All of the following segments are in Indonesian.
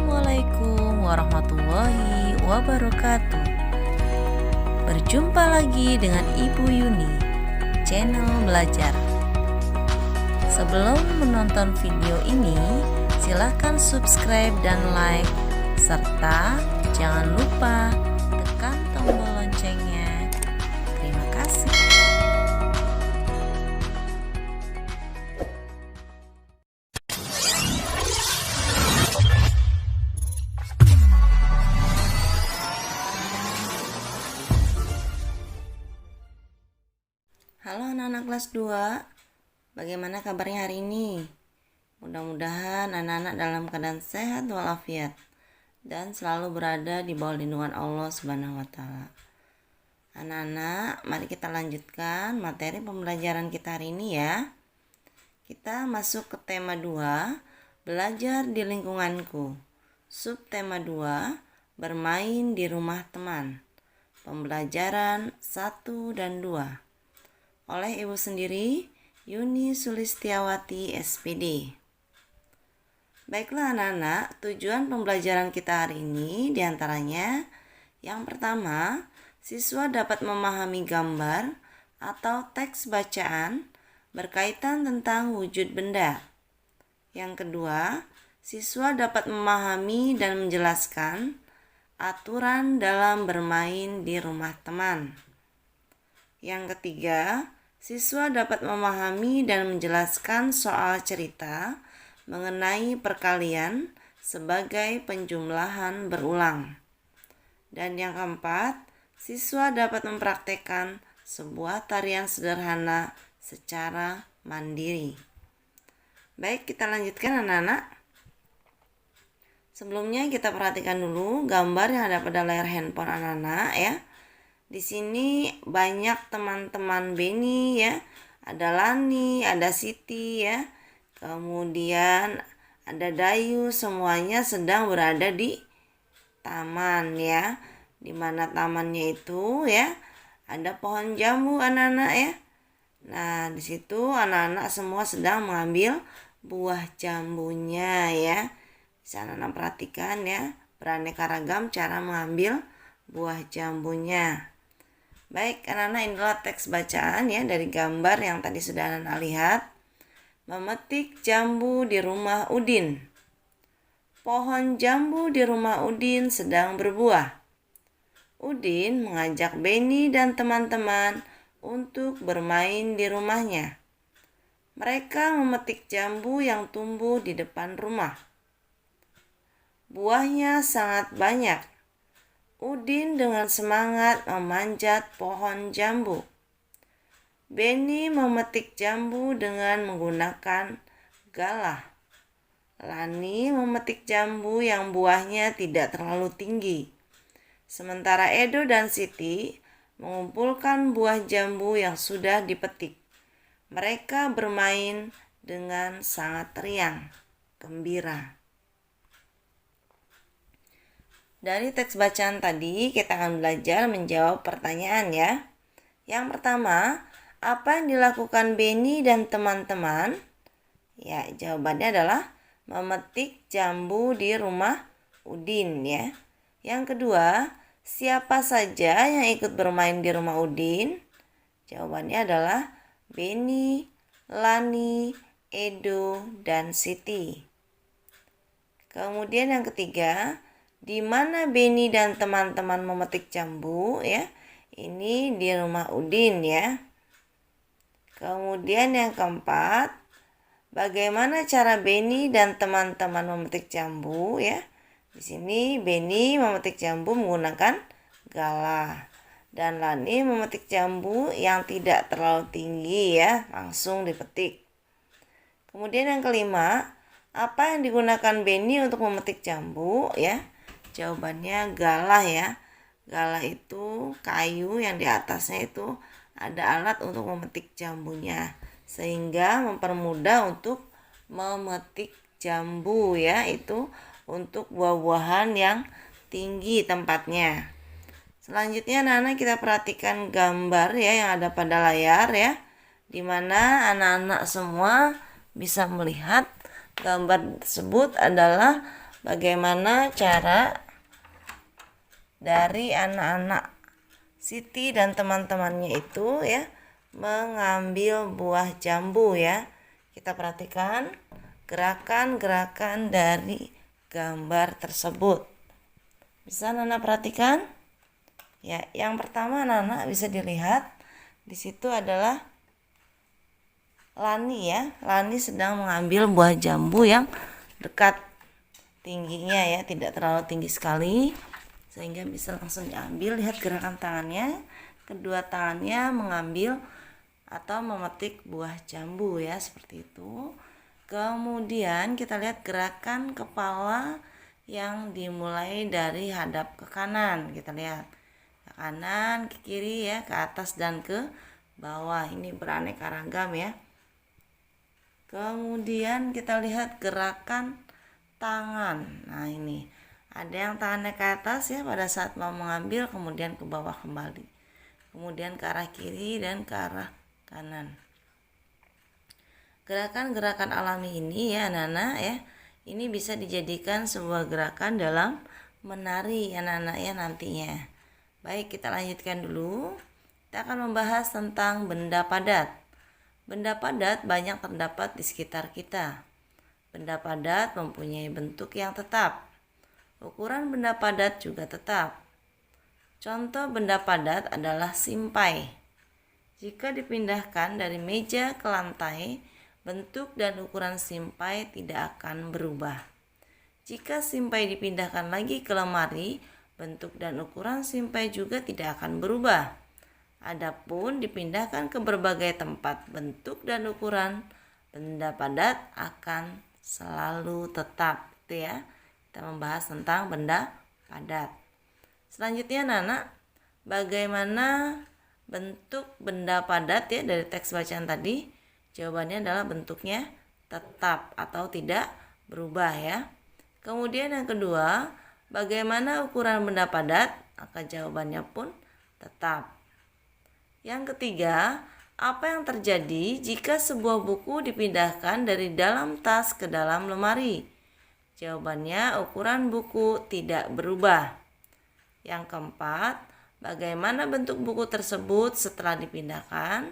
Assalamualaikum warahmatullahi wabarakatuh. Berjumpa lagi dengan Ibu Yuni, channel belajar. Sebelum menonton video ini, silakan subscribe dan like, serta jangan lupa tekan tombol loncengnya. Terima kasih. Halo anak-anak kelas 2, bagaimana kabarnya hari ini? Mudah-mudahan anak-anak dalam keadaan sehat walafiat dan selalu berada di bawah lindungan Allah Subhanahu wa taala. Anak-anak, mari kita lanjutkan materi pembelajaran kita hari ini ya. Kita masuk ke tema 2, belajar di lingkunganku. Subtema 2, bermain di rumah teman. Pembelajaran 1 dan 2. Oleh Ibu sendiri, Yuni Sulistiawati SPD. Baiklah anak-anak, tujuan pembelajaran kita hari ini diantaranya yang pertama, siswa dapat memahami gambar atau teks bacaan berkaitan tentang wujud benda. Yang kedua, siswa dapat memahami dan menjelaskan aturan dalam bermain di rumah teman. Yang ketiga, siswa dapat memahami dan menjelaskan soal cerita mengenai perkalian sebagai penjumlahan berulang. Dan yang keempat, siswa dapat mempraktekkan sebuah tarian sederhana secara mandiri. Baik, kita lanjutkan anak-anak. Sebelumnya kita perhatikan dulu gambar yang ada pada layar handphone anak-anak ya. Di sini banyak teman-teman Beni ya. Ada Lani, ada Siti ya. Kemudian ada Dayu, semuanya sedang berada di taman ya. Di mana tamannya itu ya ada pohon jambu anak-anak ya. Nah, di situ anak-anak semua sedang mengambil buah jambunya ya. Bisa anak-anak perhatikan ya, beraneka ragam cara mengambil buah jambunya. Baik, anak-anak, inilah teks bacaan ya dari gambar yang tadi sudah anak-anak lihat. Memetik jambu di rumah Udin. Pohon jambu di rumah Udin sedang berbuah. Udin mengajak Beni dan teman-teman untuk bermain di rumahnya. Mereka memetik jambu yang tumbuh di depan rumah. Buahnya sangat banyak. Udin dengan semangat memanjat pohon jambu. Beni memetik jambu dengan menggunakan galah. Lani memetik jambu yang buahnya tidak terlalu tinggi. Sementara Edo dan Siti mengumpulkan buah jambu yang sudah dipetik. Mereka bermain dengan sangat riang, gembira. Dari teks bacaan tadi kita akan belajar menjawab pertanyaan ya. Yang pertama, apa yang dilakukan Beni dan teman-teman? Ya, jawabannya adalah memetik jambu di rumah Udin ya. Yang kedua, siapa saja yang ikut bermain di rumah Udin? Jawabannya adalah Beni, Lani, Edo, dan Siti. Kemudian yang ketiga, di mana Beni dan teman-teman memetik jambu ya? Ini di rumah Udin ya. Kemudian yang keempat, bagaimana cara Beni dan teman-teman memetik jambu ya? Di sini Beni memetik jambu menggunakan galah dan Lani memetik jambu yang tidak terlalu tinggi ya, langsung dipetik. Kemudian yang kelima, apa yang digunakan Beni untuk memetik jambu ya? Jawabannya galah ya. Galah itu kayu yang di atasnya itu ada alat untuk memetik jambunya. Sehingga mempermudah untuk memetik jambu ya. Itu untuk buah-buahan yang tinggi tempatnya. Selanjutnya anak-anak kita perhatikan gambar ya yang ada pada layar ya. Dimana anak-anak semua bisa melihat gambar tersebut adalah bagaimana cara dari anak-anak Siti dan teman-temannya itu ya mengambil buah jambu ya. Kita perhatikan gerakan-gerakan dari gambar tersebut. Bisa Nana perhatikan? Ya, yang pertama Nana bisa dilihat di situ adalah Lani ya. Lani sedang mengambil buah jambu yang dekat tingginya ya, tidak terlalu tinggi sekali sehingga bisa langsung diambil. Lihat gerakan tangannya, kedua tangannya mengambil atau memetik buah jambu ya, seperti itu. Kemudian kita lihat gerakan kepala yang dimulai dari hadap ke kanan. Kita lihat ke kanan, ke kiri ya, ke atas dan ke bawah. Ini beraneka ragam ya. Kemudian kita lihat gerakan tangan. Nah, ini ada yang tangannya ke atas ya pada saat mau mengambil, kemudian ke bawah kembali, kemudian ke arah kiri dan ke arah kanan. Gerakan-gerakan alami ini ya anak-anak ya, ini bisa dijadikan sebuah gerakan dalam menari anak-anak ya nantinya. Baik, kita lanjutkan dulu. Kita akan membahas tentang benda padat. Benda padat banyak terdapat di sekitar kita. Benda padat mempunyai bentuk yang tetap. Ukuran benda padat juga tetap. Contoh benda padat adalah simpai. Jika dipindahkan dari meja ke lantai, bentuk dan ukuran simpai tidak akan berubah. Jika simpai dipindahkan lagi ke lemari, bentuk dan ukuran simpai juga tidak akan berubah. Adapun dipindahkan ke berbagai tempat, bentuk dan ukuran benda padat akan selalu tetap. Itu ya. Kita membahas tentang benda padat. Selanjutnya Nana, bagaimana bentuk benda padat ya dari teks bacaan tadi? Jawabannya adalah bentuknya tetap atau tidak berubah ya. Kemudian yang kedua, bagaimana ukuran benda padat? Maka jawabannya pun tetap. Yang ketiga, apa yang terjadi jika sebuah buku dipindahkan dari dalam tas ke dalam lemari? Jawabannya ukuran buku tidak berubah. Yang keempat, bagaimana bentuk buku tersebut setelah dipindahkan?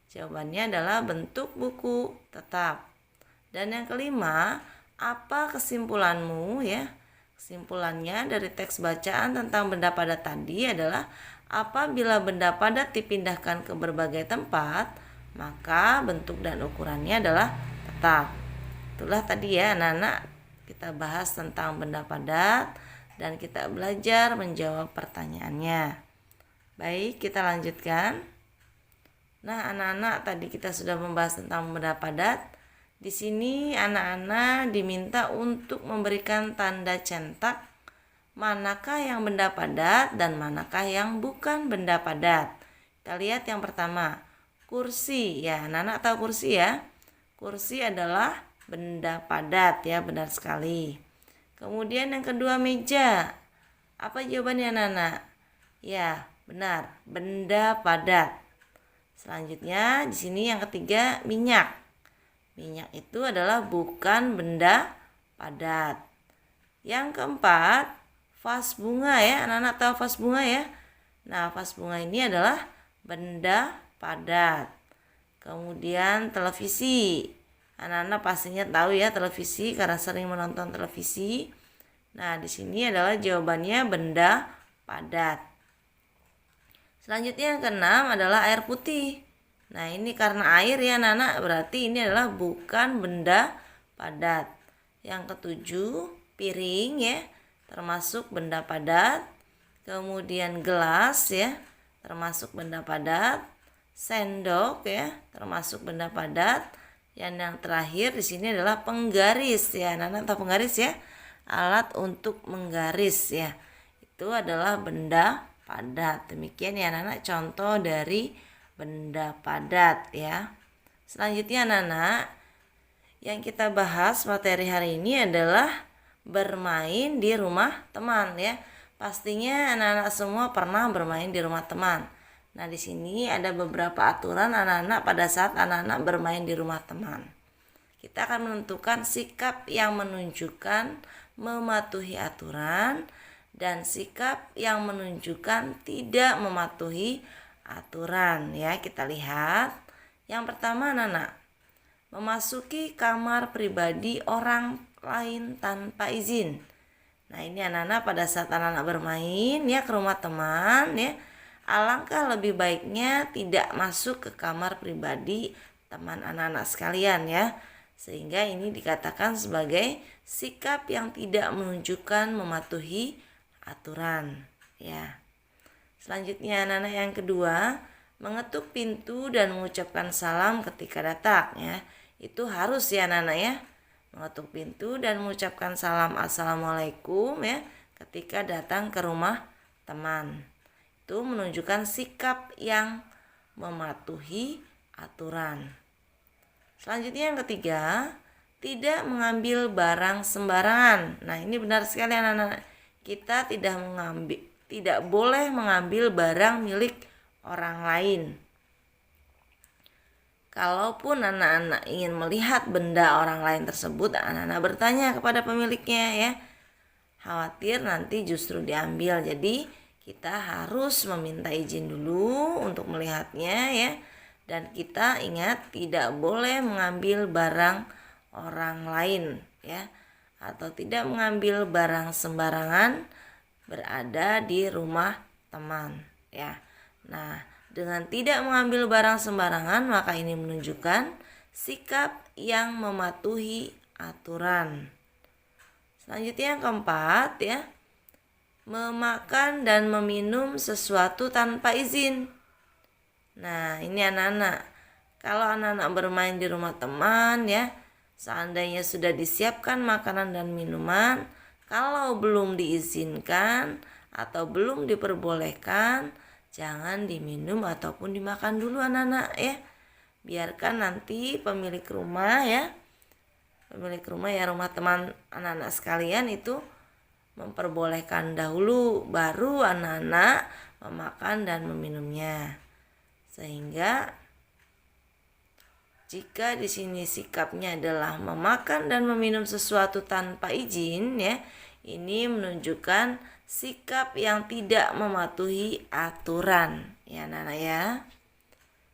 Jawabannya adalah bentuk buku tetap. Dan yang kelima, apa kesimpulanmu ya? Kesimpulannya dari teks bacaan tentang benda padat tadi adalah apabila benda padat dipindahkan ke berbagai tempat, maka bentuk dan ukurannya adalah tetap. Itulah tadi ya anak-anak, kita bahas tentang benda padat dan kita belajar menjawab pertanyaannya. Baik, kita lanjutkan. Nah, anak-anak tadi kita sudah membahas tentang benda padat. Di sini anak-anak diminta untuk memberikan tanda centak manakah yang benda padat dan manakah yang bukan benda padat. Kita lihat yang pertama, kursi. Ya, anak-anak tahu kursi ya? Kursi adalah benda padat ya, benar sekali. Kemudian yang kedua, meja. Apa jawabannya anak-anak? Ya, benar, benda padat. Selanjutnya di sini yang ketiga, minyak. Minyak itu adalah bukan benda padat. Yang keempat, vas bunga ya. Anak-anak tahu vas bunga ya? Nah, vas bunga ini adalah benda padat. Kemudian televisi. Anak-anak pastinya tahu ya televisi karena sering menonton televisi. Nah, di sini adalah jawabannya benda padat. Selanjutnya yang keenam adalah air putih. Nah, ini karena air ya anak-anak, berarti ini adalah bukan benda padat. Yang ketujuh, piring ya, termasuk benda padat. Kemudian gelas ya, termasuk benda padat. Sendok ya, termasuk benda padat. Yang terakhir di sini adalah penggaris ya. Anak-anak tahu penggaris ya? Alat untuk menggaris ya. Itu adalah benda padat. Demikian ya anak-anak contoh dari benda padat ya. Selanjutnya anak-anak, yang kita bahas materi hari ini adalah bermain di rumah teman ya. Pastinya anak-anak semua pernah bermain di rumah teman. Nah, di sini ada beberapa aturan anak-anak pada saat anak-anak bermain di rumah teman. kita akan menentukan sikap yang menunjukkan mematuhi aturan dan sikap yang menunjukkan tidak mematuhi aturan ya. Kita lihat. Yang pertama anak-anak, memasuki kamar pribadi orang lain tanpa izin. Nah, ini anak-anak pada saat anak-anak bermain ya ke rumah teman ya, alangkah lebih baiknya tidak masuk ke kamar pribadi teman anak-anak sekalian ya. Sehingga ini dikatakan sebagai sikap yang tidak menunjukkan mematuhi aturan ya. Selanjutnya anak-anak yang kedua, mengetuk pintu dan mengucapkan salam ketika datang ya. Itu harus ya anak-anak ya. Mengetuk pintu dan mengucapkan salam assalamualaikum ya ketika datang ke rumah teman. Itu menunjukkan sikap yang mematuhi aturan. Selanjutnya yang ketiga, tidak mengambil barang sembarangan. Nah, ini benar sekali anak-anak. Kita tidak boleh mengambil barang milik orang lain. Kalaupun anak-anak ingin melihat benda orang lain tersebut, anak-anak bertanya kepada pemiliknya ya. Khawatir nanti justru diambil. Jadi kita harus meminta izin dulu untuk melihatnya ya. Dan kita ingat tidak boleh mengambil barang orang lain ya. Atau tidak mengambil barang sembarangan berada di rumah teman ya. Nah, dengan tidak mengambil barang sembarangan, maka ini menunjukkan sikap yang mematuhi aturan. Selanjutnya yang keempat ya, memakan dan meminum sesuatu tanpa izin. Nah, ini anak-anak. Kalau anak-anak bermain di rumah teman ya, seandainya sudah disiapkan makanan dan minuman, kalau belum diizinkan atau belum diperbolehkan, jangan diminum ataupun dimakan dulu anak-anak ya. Biarkan nanti pemilik rumah ya rumah teman anak-anak sekalian itu memperbolehkan dahulu, baru anak-anak memakan dan meminumnya. Sehingga jika di sini sikapnya adalah memakan dan meminum sesuatu tanpa izin ya, ini menunjukkan sikap yang tidak mematuhi aturan ya anak-anak ya.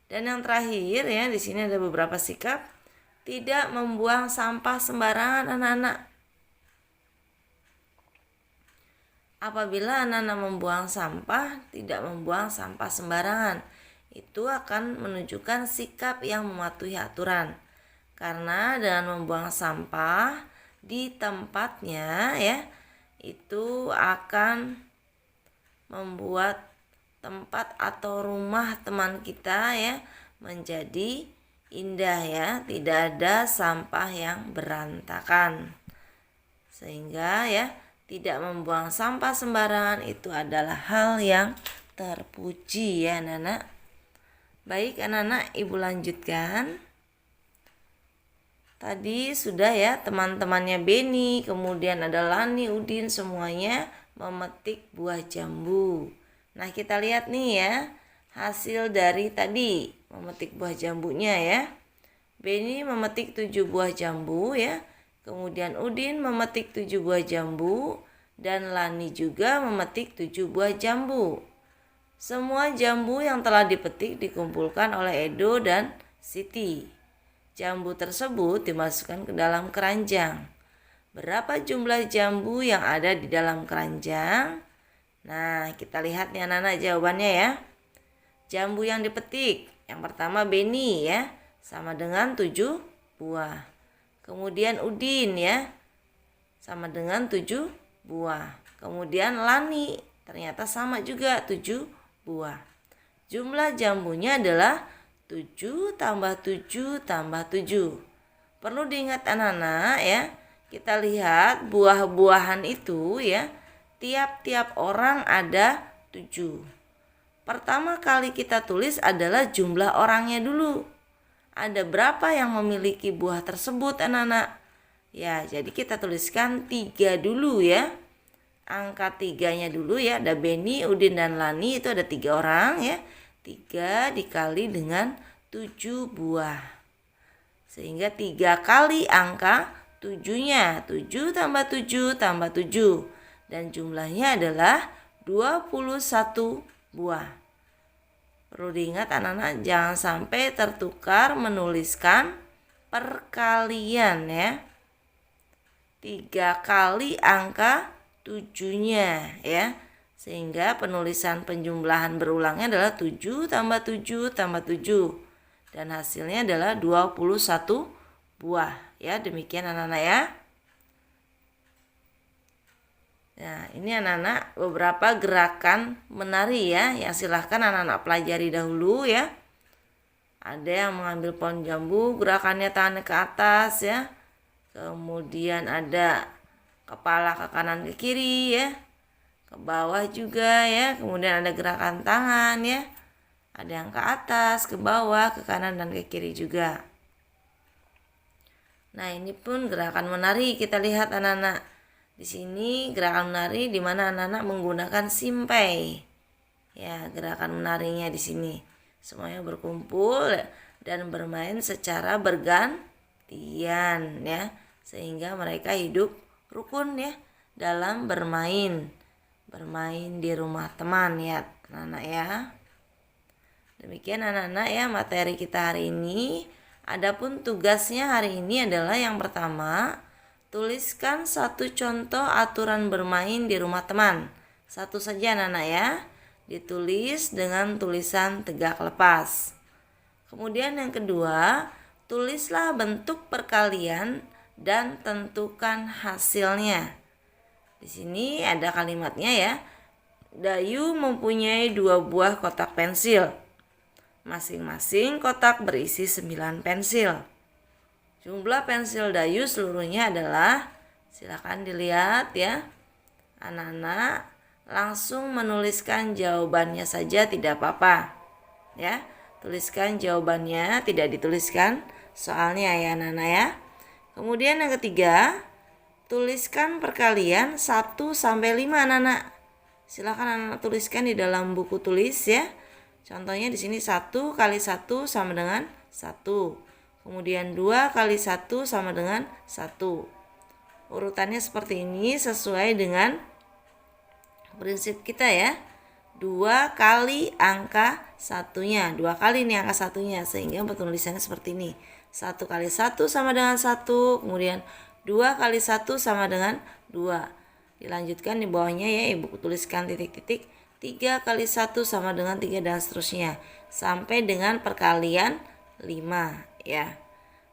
Dan yang terakhir ya, di sini ada beberapa sikap. Tidak membuang sampah sembarangan anak-anak. Apabila anak-anak membuang sampah, tidak membuang sampah sembarangan, itu akan menunjukkan sikap yang mematuhi aturan. Karena dengan membuang sampah di tempatnya ya, itu akan membuat tempat atau rumah teman kita ya menjadi indah ya, tidak ada sampah yang berantakan. Sehingga ya, tidak membuang sampah sembarangan itu adalah hal yang terpuji ya anak-anak. Baik anak-anak, ibu lanjutkan. Tadi sudah ya teman-temannya Beni, kemudian ada Lani, Udin, semuanya memetik buah jambu. Nah, kita lihat nih ya hasil dari tadi memetik buah jambunya ya. Beni memetik 7 buah jambu ya. Kemudian Udin memetik 7 buah jambu dan Lani juga memetik 7 buah jambu. Semua jambu yang telah dipetik dikumpulkan oleh Edo dan Siti. Jambu tersebut dimasukkan ke dalam keranjang. Berapa jumlah jambu yang ada di dalam keranjang? Nah, kita lihat nih anak-anak jawabannya ya. Jambu yang dipetik, yang pertama Beni ya, sama dengan 7 buah. Kemudian Udin ya, sama dengan 7 buah. Kemudian Lani, ternyata sama juga 7 buah. Jumlah jambunya adalah 7 tambah 7 tambah 7. Perlu diingat anak-anak ya, kita lihat buah-buahan itu ya, tiap-tiap orang ada 7. Pertama kali kita tulis adalah jumlah orangnya dulu. Ada berapa yang memiliki buah tersebut anak-anak? Ya, jadi kita tuliskan 3 dulu ya. Angka 3-nya dulu ya, ada Beni, Udin, dan Lani, itu ada 3 orang ya. 3 dikali dengan 7 buah. Sehingga 3 kali angka 7-nya. 7 tambah 7 tambah 7. Dan jumlahnya adalah 21 buah. Perlu diingat anak-anak, jangan sampai tertukar menuliskan perkalian ya. 3 kali angka 7-nya ya. Sehingga penulisan penjumlahan berulangnya adalah 7 tambah 7 tambah 7. Dan hasilnya adalah 21 buah. Ya, demikian anak-anak ya. Nah, ini anak-anak beberapa gerakan menari ya, yang silahkan anak-anak pelajari dahulu ya. Ada yang mengambil pohon jambu, gerakannya tangannya ke atas ya. Kemudian ada kepala ke kanan ke kiri ya. Ke bawah juga ya. Kemudian ada gerakan tangan ya. Ada yang ke atas, ke bawah, ke kanan dan ke kiri juga. Nah, ini pun gerakan menari, kita lihat anak-anak. Di sini gerakan menari di mana anak-anak menggunakan simpai. Ya, gerakan menarinya di sini. Semuanya berkumpul dan bermain secara bergantian ya, sehingga mereka hidup rukun ya dalam bermain. Bermain di rumah teman ya, anak-anak ya. Demikian anak-anak ya materi kita hari ini. Adapun tugasnya hari ini adalah yang pertama, tuliskan satu contoh aturan bermain di rumah teman. Satu saja anak-anak ya. Ditulis dengan tulisan tegak lepas. Kemudian yang kedua, tulislah bentuk perkalian dan tentukan hasilnya. Di sini ada kalimatnya ya. Dayu mempunyai 2 buah kotak pensil. Masing-masing kotak berisi 9 pensil. Jumlah pensil Dayu seluruhnya adalah, silakan dilihat ya. Anak-anak langsung menuliskan jawabannya saja tidak apa-apa. Ya, tuliskan jawabannya, tidak dituliskan soalnya ya anak-anak ya. Kemudian yang ketiga, tuliskan perkalian 1 sampai 5 anak-anak. Silakan anak-anak tuliskan di dalam buku tulis ya. Contohnya di sini 1 kali 1 sama dengan 1. Kemudian 2 kali 1 sama dengan 1. Urutannya seperti ini sesuai dengan prinsip kita ya. 2 kali angka satunya. 2 kali ini angka satunya, sehingga penulisannya seperti ini. 1 kali 1 sama dengan 1. Kemudian 2 kali 1 sama dengan 2. Dilanjutkan di bawahnya ya, ibu tuliskan titik-titik. 3 kali 1 sama dengan 3 dan seterusnya. Sampai dengan perkalian 5 ya.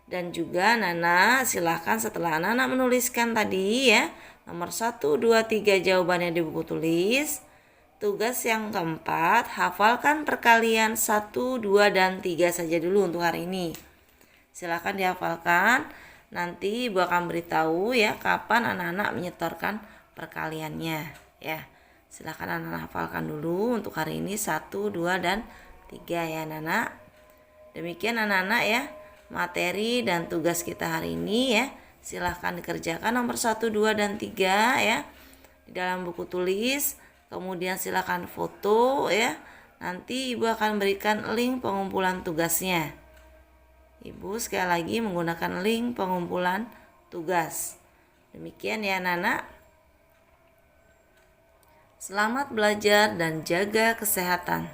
Dan juga Nana silahkan setelah Nana menuliskan tadi ya, nomor 1, 2, 3 jawabannya di buku tulis. Tugas yang keempat, hafalkan perkalian 1, 2, dan 3 saja dulu untuk hari ini. Silahkan dihafalkan. Nanti Ibu akan beritahu ya kapan anak-anak menyetorkan perkaliannya ya. Silahkan anak-anak hafalkan dulu untuk hari ini 1, 2, dan 3 ya anak-anak. Demikian anak-anak ya materi dan tugas kita hari ini ya. Silahkan dikerjakan nomor 1, 2, dan 3 ya di dalam buku tulis. Kemudian silahkan foto ya. Nanti Ibu akan berikan link pengumpulan tugasnya. Ibu sekali lagi menggunakan link pengumpulan tugas. Demikian ya anak-anak. Selamat belajar dan jaga kesehatan.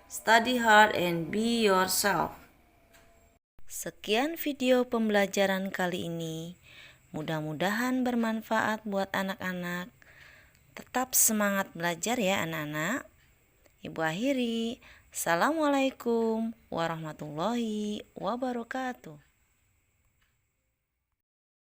Study hard and be yourself. Sekian video pembelajaran kali ini. Mudah-mudahan bermanfaat buat anak-anak. Tetap semangat belajar ya anak-anak. Ibu akhiri. Assalamualaikum warahmatullahi wabarakatuh.